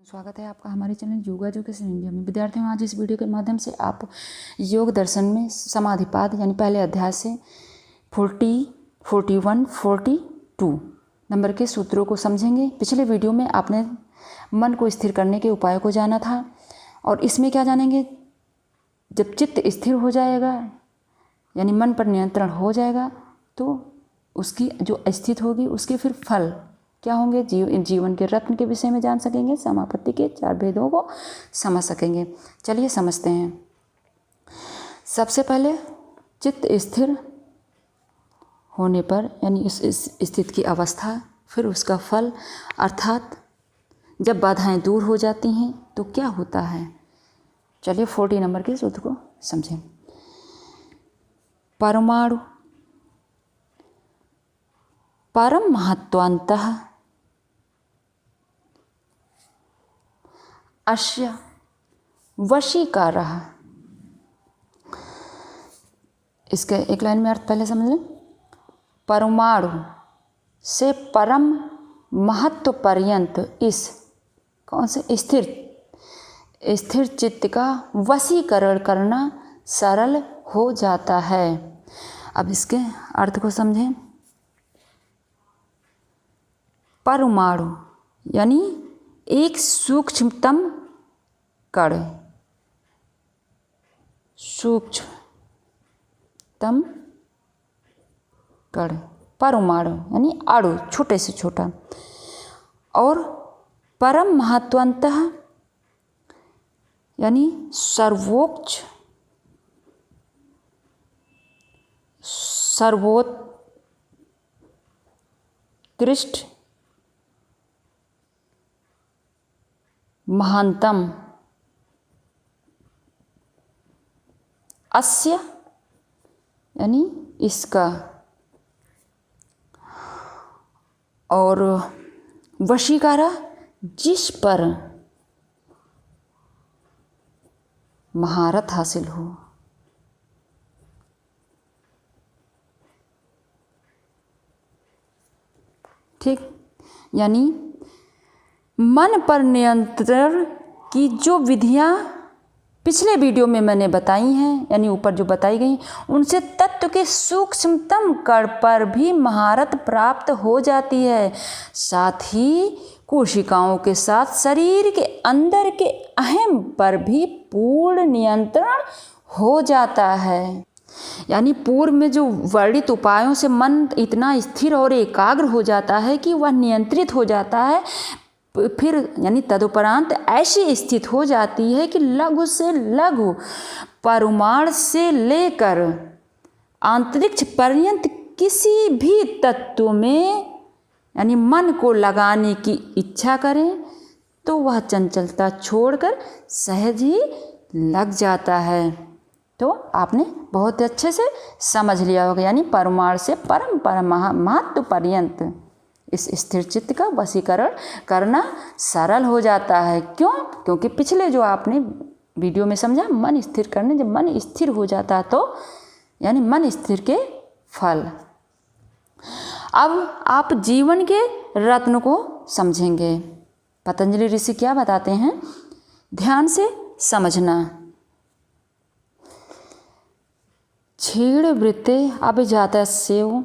स्वागत है आपका हमारे चैनल योगा एजुकेशन इंडिया में। विद्यार्थियों, आज इस वीडियो के माध्यम से आप योग दर्शन में समाधिपाद यानी पहले अध्याय से 40, 41, 42 नंबर के सूत्रों को समझेंगे। पिछले वीडियो में आपने मन को स्थिर करने के उपायों को जाना था और इसमें क्या जानेंगे, जब चित्त स्थिर हो जाएगा यानी मन पर नियंत्रण हो जाएगा तो उसकी जो स्थिति होगी उसके फिर फल क्या होंगे, जीवन के रत्न के विषय में जान सकेंगे, समापत्ति के 4 भेदों को समझ सकेंगे। चलिए समझते हैं। सबसे पहले चित्त स्थिर होने पर यानी उस स्थिति की अवस्था, फिर उसका फल, अर्थात जब बाधाएं दूर हो जाती हैं तो क्या होता है। चलिए 40 नंबर के सूत्र को समझें। परमाणु परम महत्वान्तः अस्य वशीकारः। इसके एक लाइन में अर्थ पहले समझ लें। परमाणु से परम महत्व पर्यंत इस कौन से स्थिर चित्त का वशीकरण करना सरल हो जाता है। अब इसके अर्थ को समझें। परमाणु यानी एक सूक्ष्मतम कण, सूक्ष्मतम कण, परमाणु यानी अणु, छोटे से छोटा, और परम महत्वान्तः यानी सर्वोत्कृष्ट महानतम अस्य यानी इसका, और वशीकारा जिस पर महारत हासिल हो। ठीक, यानी मन पर नियंत्रण की जो विधियां पिछले वीडियो में मैंने बताई हैं यानी ऊपर जो बताई गई, उनसे तत्व के सूक्ष्मतम कण पर भी महारत प्राप्त हो जाती है। साथ ही कोशिकाओं के साथ शरीर के अंदर के अहम पर भी पूर्ण नियंत्रण हो जाता है। यानी पूर्व में जो वर्णित उपायों से मन इतना स्थिर और एकाग्र हो जाता है कि वह नियंत्रित हो जाता है। फिर यानी तदुपरांत ऐसी स्थिति हो जाती है कि लघु से लघु परमाणु से लेकर अंतरिक्ष पर्यंत किसी भी तत्व में यानी मन को लगाने की इच्छा करें तो वह चंचलता छोड़कर सहज ही लग जाता है। तो आपने बहुत अच्छे से समझ लिया होगा। यानी परमाणु से परम महत्व पर्यंत इस स्थिर चित्त का वशीकरण करना सरल हो जाता है। क्यों? क्योंकि पिछले जो आपने वीडियो में समझा, मन स्थिर करने, जब मन स्थिर हो जाता तो यानी मन स्थिर के फल। अब आप जीवन के रत्न को समझेंगे। पतंजलि ऋषि क्या बताते हैं, ध्यान से समझना। क्षीण वृत्ते अभिजातस्येव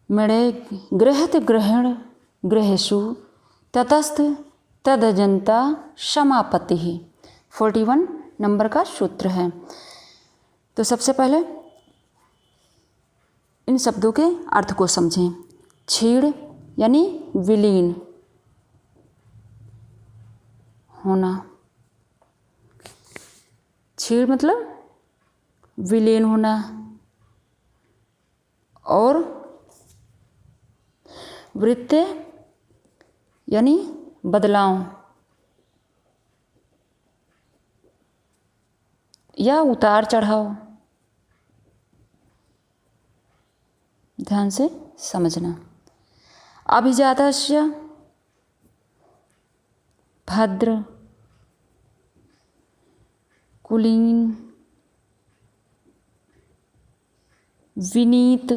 मणे गृहत ग्रहण गृहेषु ततस्थ तदजंता समापत्ति 41 नंबर का सूत्र है। तो सबसे पहले इन शब्दों के अर्थ को समझें। क्षीण यानी विलीन होना, क्षीण मतलब विलीन होना, और वृत्ते यानी बदलाव या उतार चढ़ाव। ध्यान से समझना। अभिजातस्य भद्र, कुलीन, विनीत,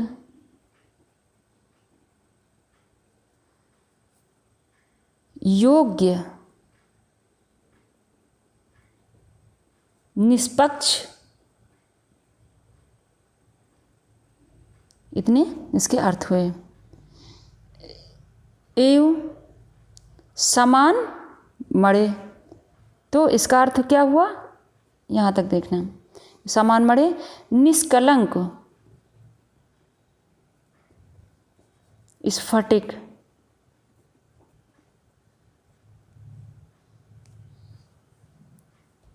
योग्य निष्पक्ष, इतने इसके अर्थ हुए। एवं समान मड़े, तो इसका अर्थ क्या हुआ, यहाँ तक देखना। समान मड़े, निष्कलंक, स्फटिक,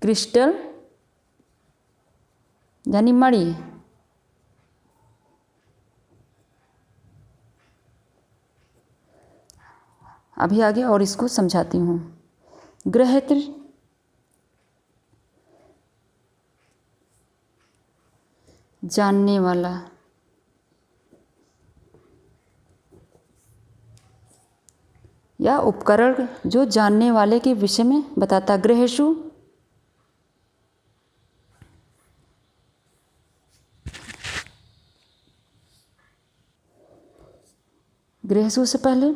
क्रिस्टल यानी मणि, अभी आगे और इसको समझाती हूँ। ग्रहत्र, जानने वाला, या उपकरण जो जानने वाले के विषय में बताता। ग्रहेषु, ग्रहेषु से पहले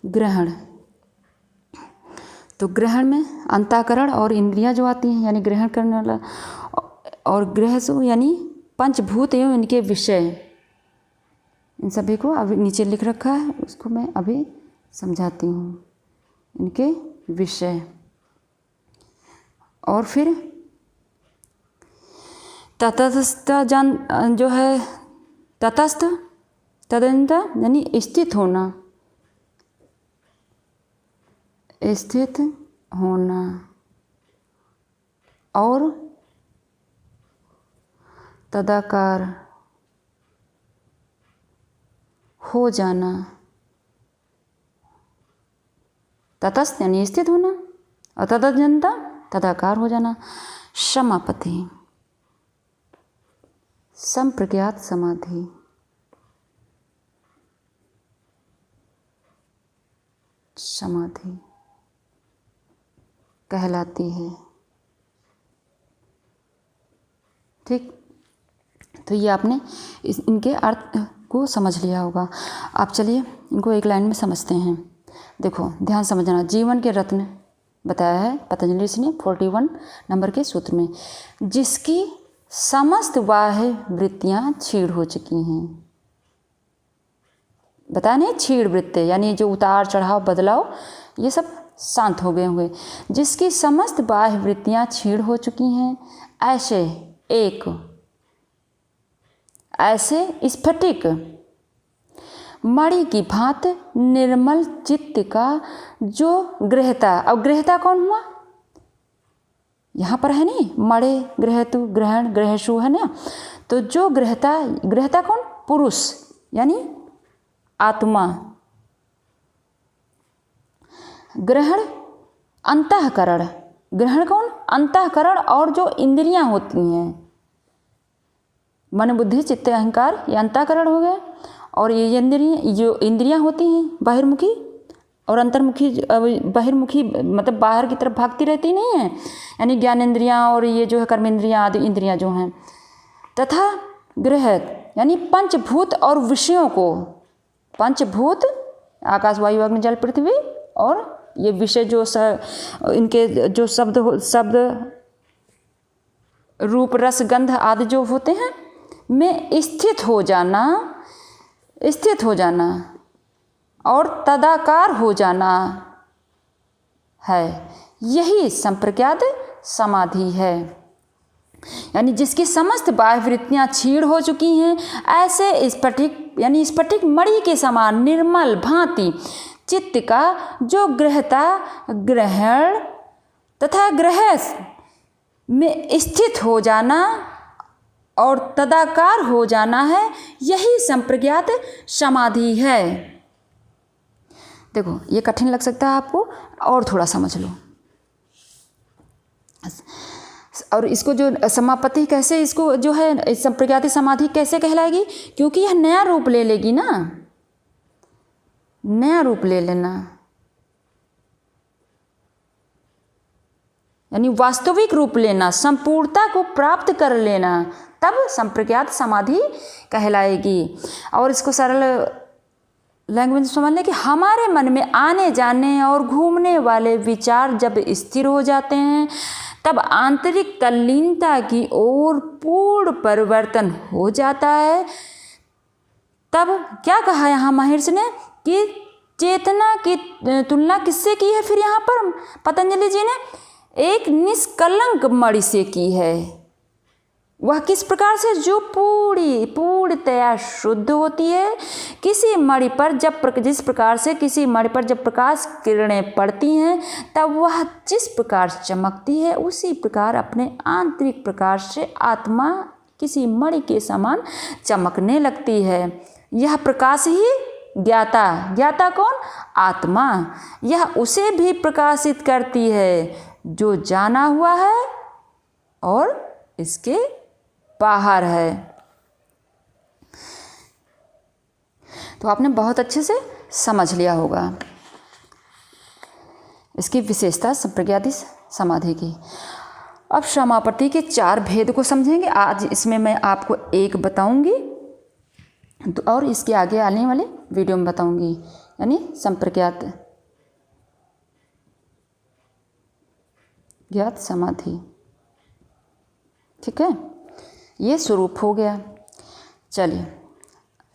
ग्रहण, तो ग्रहण में अंतःकरण और इंद्रियां जो आती हैं, यानी ग्रहण करने वाला। और ग्रहेषु यानी पंचभूत एवं इनके विषय, इन सभी को अभी नीचे लिख रखा है, उसको मैं अभी समझाती हूँ। इनके विषय, और फिर तटस्थ जो है, तटस्थ, तदंत यानी स्थित होना, स्थित होना, और तदाकार, हो जाना। तटस्थ यानी स्थित होना, और तदजनता तदाकार हो जाना। समापति, संप्रज्ञात समाधि, समाधि कहलाती है। ठीक, तो ये आपने इनके अर्थ को समझ लिया होगा। आप चलिए इनको एक लाइन में समझते हैं। देखो, ध्यान समझना। जीवन के रत्न बताया है पतंजलि ऋषि ने 41 नंबर के सूत्र में, जिसकी समस्त बाह्य वृत्तियाँ क्षीण हो चुकी हैं। बताया नहीं, क्षीण वृत्ति यानी जो उतार चढ़ाव बदलाव ये सब शांत हो गए हुए। जिसकी समस्त बाह्य वृत्तियाँ क्षीण हो चुकी हैं, ऐसे स्फटिक मणि की भांति निर्मल चित्त का जो ग्रहता। अब ग्रहता कौन हुआ, यहाँ पर है नहीं, मणि, ग्रहतु, ग्रहण, ग्रहेषु है ना। तो जो ग्रहता कौन, पुरुष यानी आत्मा। ग्रहण अंतःकरण, ग्रहण कौन, अंतःकरण, और जो इंद्रियां होती हैं, मन बुद्धि चित्त अहंकार, ये अंतःकरण हो गए। और ये इंद्रियां होती हैं बाहिर्मुखी और अंतर्मुखी। बाहिर्मुखी मतलब बाहर की तरफ भागती रहती नहीं है, यानी ज्ञानेंद्रियां और ये जो है कर्मेंद्रियां आदि इंद्रियां जो हैं। तथा गृहत यानी पंचभूत और विषयों को, पंचभूत आकाश वायु अग्नि जल पृथ्वी, और ये विषय जो इनके जो शब्द रूप रस गंध आदि जो होते हैं में स्थित हो जाना और तदाकार हो जाना है, यही संप्रज्ञात समाधि है। यानी जिसकी समस्त बाह्य वृत्तियाँ क्षीण हो चुकी हैं, ऐसे स्फटिक यानी स्फटिक मणि के समान निर्मल भांति चित्त का जो ग्रहता, ग्रहण तथा ग्रह में स्थित हो जाना और तदाकार हो जाना है, यही संप्रज्ञात समाधि है। देखो, ये कठिन लग सकता है आपको, और थोड़ा समझ लो। और इसको जो समापति कैसे, इसको जो है संप्रज्ञात समाधि कैसे कहलाएगी, क्योंकि यह नया रूप ले लेगी ना, नया रूप ले लेना, यानी वास्तविक रूप लेना, संपूर्णता को प्राप्त कर लेना, तब संप्रज्ञात समाधि कहलाएगी। और इसको सरल लैंग्वेज समझ लें कि हमारे मन में आने जाने और घूमने वाले विचार जब स्थिर हो जाते हैं तब आंतरिक तल्लीनता की ओर पूर्ण परिवर्तन हो जाता है। तब क्या कहा यहाँ महर्षि ने कि चेतना की तुलना किससे की है? फिर यहाँ पर पतंजलि जी ने एक निष्कलंक मणि से की है। वह किस प्रकार से? जो पूर्णतया शुद्ध होती है। किसी मणि पर जिस प्रकार से किसी मणि पर जब प्रकाश किरणें पड़ती हैं तब वह जिस प्रकार चमकती है उसी प्रकार अपने आंतरिक प्रकाश से आत्मा किसी मणि के समान चमकने लगती है। यह प्रकाश ही ज्ञाता कौन? आत्मा। यह उसे भी प्रकाशित करती है जो जाना हुआ है और इसके बाहर है। तो आपने बहुत अच्छे से समझ लिया होगा इसकी विशेषता संप्रज्ञाति समाधि की। अब समापत्ति के 4 भेद को समझेंगे। आज इसमें मैं आपको एक बताऊंगी और इसके आगे आने वाले वीडियो में बताऊंगी, यानी संप्रज्ञात ज्ञात समाधि। ठीक है, ये स्वरूप हो गया। चलिए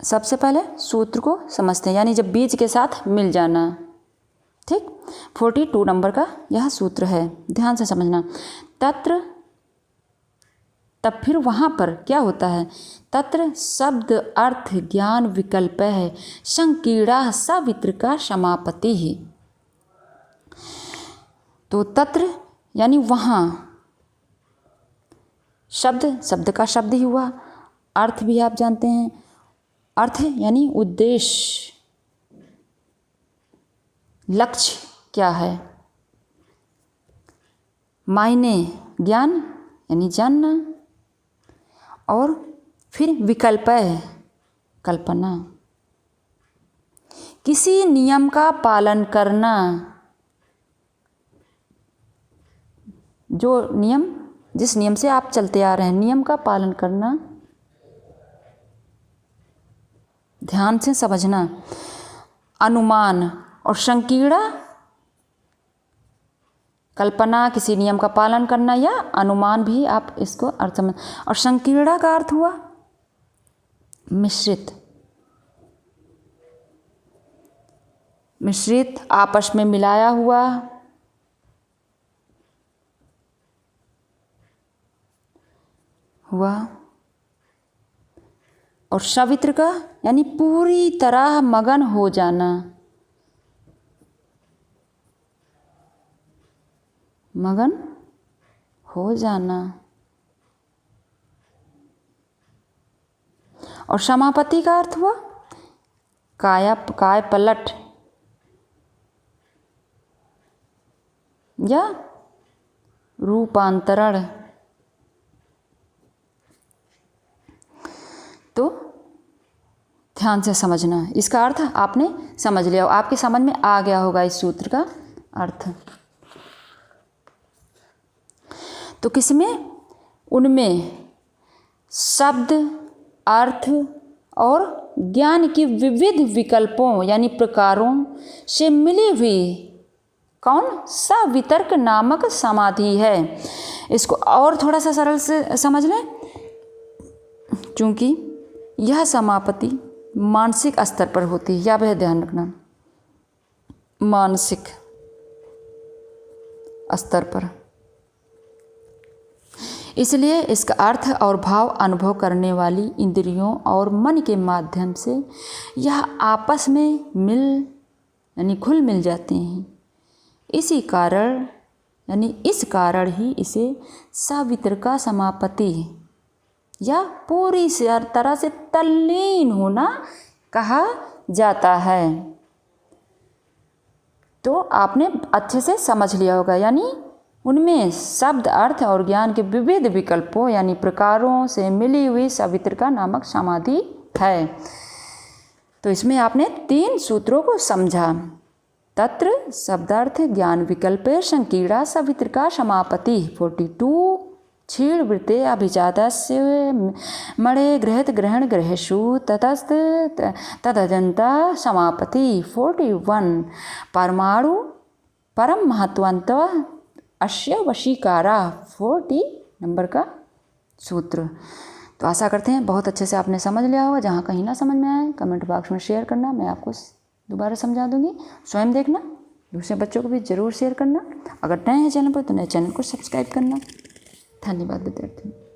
सबसे पहले सूत्र को समझते हैं, यानी जब बीज के साथ मिल जाना। ठीक, 42 नंबर का यह सूत्र है, ध्यान से समझना। तत्र, तब फिर वहाँ पर क्या होता है? तत्र शब्द अर्थ ज्ञान विकल्प है, संकीर्णा सवितृका समापति ही। तो तत्र यानी वहाँ, शब्द का शब्द ही हुआ, अर्थ भी आप जानते हैं, अर्थ यानी उद्देश्य, लक्ष्य क्या है, मायने ज्ञान यानी जानना, और फिर विकल्प है कल्पना, किसी नियम का पालन करना, जो नियम जिस नियम से आप चलते आ रहे हैं, नियम का पालन करना, ध्यान से समझना। अनुमान और संकीर्णा, कल्पना, किसी नियम का पालन करना या अनुमान भी आप इसको अर्थ समझ। और संकीर्णा का अर्थ हुआ मिश्रित, आपस में मिलाया हुआ, और सवित्र का यानी पूरी तरह मगन हो जाना, मगन हो जाना। और समापति का अर्थ हुआ काय पलट या रूपांतरण। तो ध्यान से समझना, इसका अर्थ आपने समझ लिया, आपके समझ में आ गया होगा इस सूत्र का अर्थ। तो किसमें? उनमें शब्द, अर्थ और ज्ञान की विविध विकल्पों यानी प्रकारों से मिली हुई कौन? सवितर्क नामक समाधि है। इसको और थोड़ा सा सरल से समझ लें, क्योंकि यह समापत्ति मानसिक स्तर पर होती है, यह ध्यान रखना, मानसिक स्तर पर। इसलिए इसका अर्थ और भाव अनुभव करने वाली इंद्रियों और मन के माध्यम से यह आपस में यानी घुल मिल जाते हैं। इस कारण ही इसे सवितर्का समापत्ति या पूरी तरह से तल्लीन होना कहा जाता है। तो आपने अच्छे से समझ लिया होगा, यानी उनमें शब्द, अर्थ और ज्ञान के विविध विकल्पों यानी प्रकारों से मिली हुई सवितर्का नामक समाधि है। तो इसमें आपने 3 सूत्रों को समझा। तत्र शब्दार्थ ज्ञान विकल्प संकीर्णा सवितर्का समापत्ति 42 क्षीणवृत्ते अभिजातस्य मणे गृहत ग्रहण ग्रहेषु ततस्त तदजंता समापति। 41 परमाणु परम महत्वंत अश्य वशीकारा। 40 नंबर का सूत्र। तो आशा करते हैं बहुत अच्छे से आपने समझ लिया होगा। जहाँ कहीं ना समझ में आए कमेंट बॉक्स में शेयर करना, मैं आपको दोबारा समझा दूंगी। स्वयं देखना, दूसरे बच्चों को भी ज़रूर शेयर करना। अगर नए हैं चैनल पर तो नए चैनल को सब्सक्राइब करना। धन्यवाद विद्यार्थी।